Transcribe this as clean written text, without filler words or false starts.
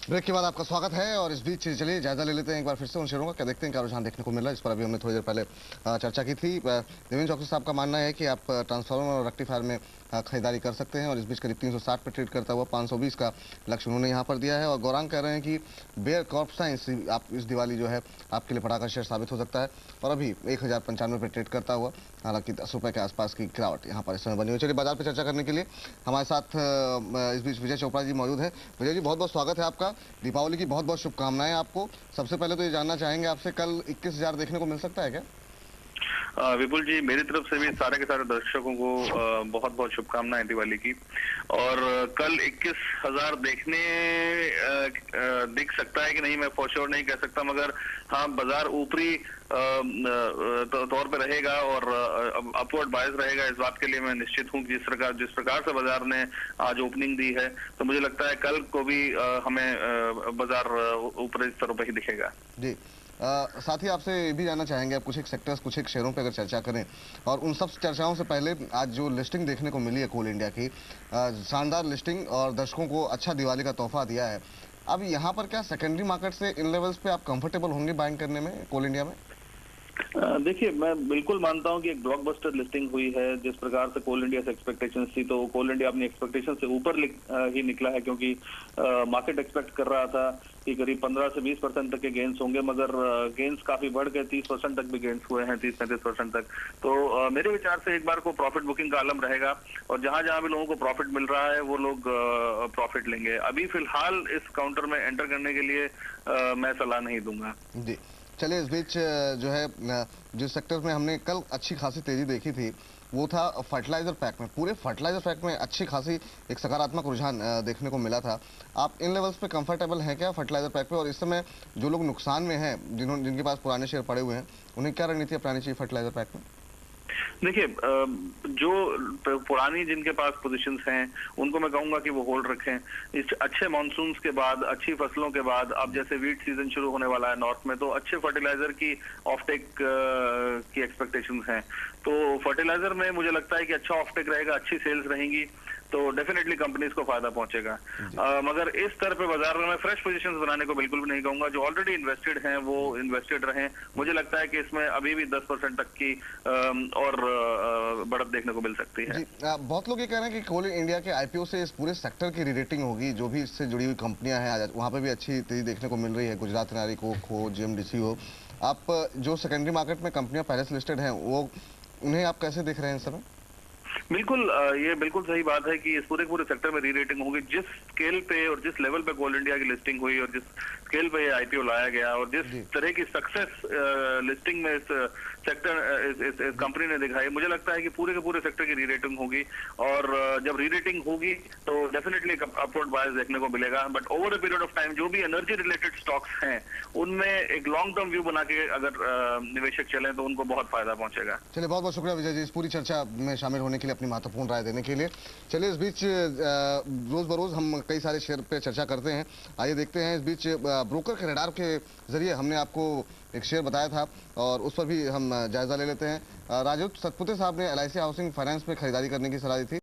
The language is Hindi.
ब्रेक के बाद आपका स्वागत है और इस बीच चलिए जायजा ले लेते हैं एक बार फिर से उन शेयरों का। क्या देखते हैं क्या रुझान देखने को मिल रहा है, इस पर अभी हमने थोड़ी देर पहले चर्चा की थी। देवेंद्र चौकसी साहब का मानना है कि आप ट्रांसफार्मर और रेक्टिफायर में खरीदारी कर सकते हैं और इस बीच करीब 360 पे ट्रेड करता हुआ 520 का लक्ष्य उन्होंने यहाँ पर दिया है। और गौरांग कह रहे हैं कि बेयर कॉर्प साइंस आप इस दिवाली जो है आपके लिए पटाखा शेयर साबित हो सकता है और अभी 1095 पे ट्रेड करता हुआ, हालांकि 10 रुपए के आसपास की गिरावट यहाँ पर इस समय बनी हुई। चलिए बाजार पर चर्चा करने के लिए हमारे साथ इस बीच विजय चोपड़ा जी मौजूद हैं। विजय जी बहुत बहुत स्वागत है आपका। दीपावली की बहुत बहुत शुभकामनाएं आपको। सबसे पहले तो ये जानना चाहेंगे आपसे, कल 21,000 देखने को मिल सकता है क्या? विपुल जी, मेरी तरफ से भी सारे के सारे दर्शकों को बहुत बहुत शुभकामनाएं दिवाली की। और कल 21,000 दिख सकता है कि नहीं, मैं फॉर श्योर नहीं कह सकता, मगर हाँ बाजार ऊपरी तौर पे रहेगा और अपवर्ड बायस रहेगा, इस बात के लिए मैं निश्चित हूँ। जिस प्रकार से बाजार ने आज ओपनिंग दी है, तो मुझे लगता है कल को भी हमें बाजार ऊपरी स्तरों पर ही दिखेगा जी। साथ ही आपसे ये भी जानना चाहेंगे, आप कुछ एक सेक्टर्स, कुछ एक शेयरों पे अगर चर्चा करें, और उन सब चर्चाओं से पहले आज जो लिस्टिंग देखने को मिली है कोल इंडिया की, शानदार लिस्टिंग और दर्शकों को अच्छा दिवाली का तोहफा दिया है। अब यहाँ पर क्या सेकेंडरी मार्केट से इन लेवल्स पे आप कंफर्टेबल होंगे बाइंग करने में कोल इंडिया में? देखिए, मैं बिल्कुल मानता हूं कि एक ब्लॉकबस्टर लिस्टिंग हुई है। जिस प्रकार से कोल इंडिया से एक्सपेक्टेशंस थी, तो कोल इंडिया अपनी एक्सपेक्टेशन से ऊपर ही निकला है, क्योंकि मार्केट एक्सपेक्ट कर रहा था कि करीब 15 से 20% तक के गेंस होंगे, मगर गेंस काफी बढ़ गए, 30% तक भी गेंस हुए हैं, 30-35% तक। तो मेरे विचार से एक बार को प्रॉफिट बुकिंग का आलम रहेगा और जहां जहां भी लोगों को प्रॉफिट मिल रहा है वो लोग प्रॉफिट लेंगे। अभी फिलहाल इस काउंटर में एंटर करने के लिए मैं सलाह नहीं दूंगा जी। चलिए इस बीच जो है जिस सेक्टर में हमने कल अच्छी खासी तेजी देखी थी वो था फर्टिलाइजर पैक में। पूरे फर्टिलाइजर पैक में अच्छी खासी एक सकारात्मक रुझान देखने को मिला था। आप इन लेवल्स पे कंफर्टेबल हैं क्या फर्टिलाइजर पैक पे? और इस समय जो लोग नुकसान में हैं, जिनके पास पुराने शेयर पड़े हुए हैं, उन्हें क्या रणनीति अपनानी चाहिए फर्टिलाइजर पैक में? देखिए, जो पुरानी जिनके पास पोजीशंस हैं उनको मैं कहूंगा कि वो होल्ड रखें। इस अच्छे मानसून के बाद, अच्छी फसलों के बाद, अब जैसे वीट सीजन शुरू होने वाला है नॉर्थ में, तो अच्छे फर्टिलाइजर की ऑफटेक की एक्सपेक्टेशंस हैं। तो फर्टिलाइजर में मुझे लगता है कि अच्छा ऑफटेक रहेगा, अच्छी सेल्स रहेंगी, तो डेफिनेटली कंपनीज को फायदा पहुंचेगा। मगर इस स्तर पे बाजार में मैं फ्रेश पोजीशंस बनाने को बिल्कुल भी नहीं कहूंगा। जो ऑलरेडी इन्वेस्टेड हैं वो इन्वेस्टेड रहें। मुझे लगता है कि इसमें अभी भी 10% तक की और बढ़त देखने को मिल सकती है। बहुत लोग ये कह रहे हैं कि कोल इंडिया के आईपीओ से इस पूरे सेक्टर की रीरेटिंग होगी। जो भी इससे जुड़ी हुई कंपनियां हैं वहां पे भी अच्छी तेजी देखने को मिल रही है, गुजरात नारी को हो, जीएमडीसी हो। आप जो सेकेंडरी मार्केट में कंपनियां पहले से लिस्टेड हैं, वो उन्हें आप कैसे देख रहे हैं इस समय? बिल्कुल, ये बिल्कुल सही बात है कि इस पूरे सेक्टर में री रेटिंग होगी। जिस स्केल पे और जिस लेवल पे कोल इंडिया की लिस्टिंग हुई और जिस स्केल पे आईपीओ लाया गया और जिस तरह की सक्सेस लिस्टिंग में इस कंपनी ने दिखाई, मुझे लगता है कि पूरे के पूरे सेक्टर की री रेटिंग होगी। और जब री रेटिंग होगी तो डेफिनेटली अपवर्ड बायस देखने को मिलेगा। But over a period of time जो भी एनर्जी रिलेटेड स्टॉक्स हैं उनमें एक लॉन्ग टर्म व्यू बना के अगर निवेशक चले तो उनको बहुत फायदा पहुंचेगा। चलिए बहुत बहुत शुक्रिया विजय जी, इस पूरी चर्चा में शामिल होने के लिए, अपनी महत्वपूर्ण राय देने के लिए। चलिए इस बीच रोज बरोज हम कई सारे शेयर पे चर्चा करते हैं। आइए देखते हैं इस बीच ब्रोकर के रडार के जरिए हमने आपको एक शेयर बताया था और उस पर भी हम जायजा ले लेते हैं। राजू सतपुते साहब ने LIC हाउसिंग फाइनेंस में खरीदारी करने की सलाह दी थी।